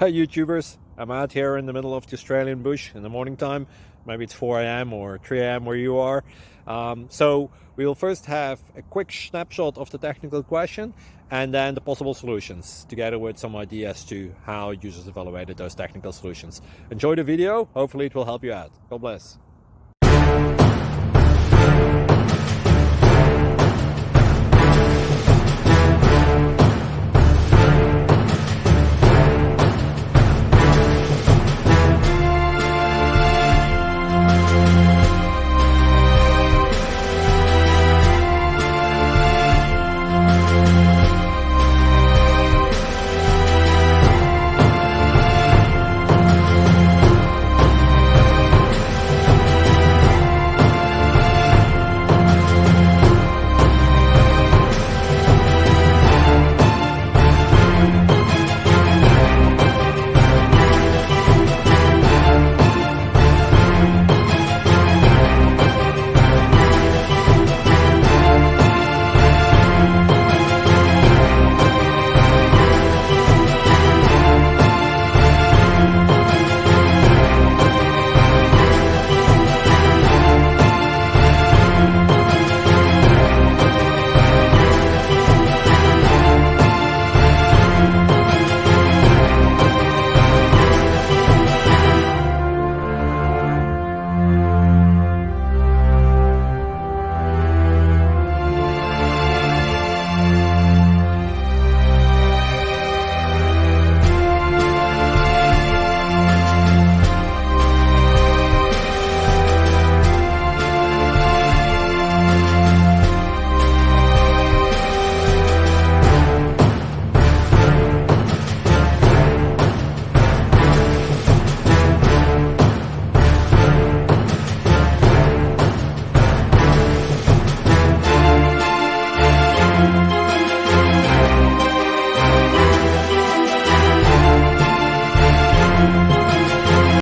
Hi YouTubers, I'm out here in the middle of the Australian bush in the morning time. Maybe it's 4 a.m. or 3 a.m. where you are. So we'll first have a quick snapshot of the technical question and then the possible solutions, together with some ideas to how users evaluated those technical solutions. Enjoy the video, hopefully it will help you out. God bless.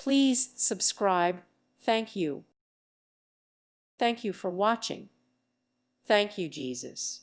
Please subscribe. Thank you. Thank you for watching. Thank you, Jesus.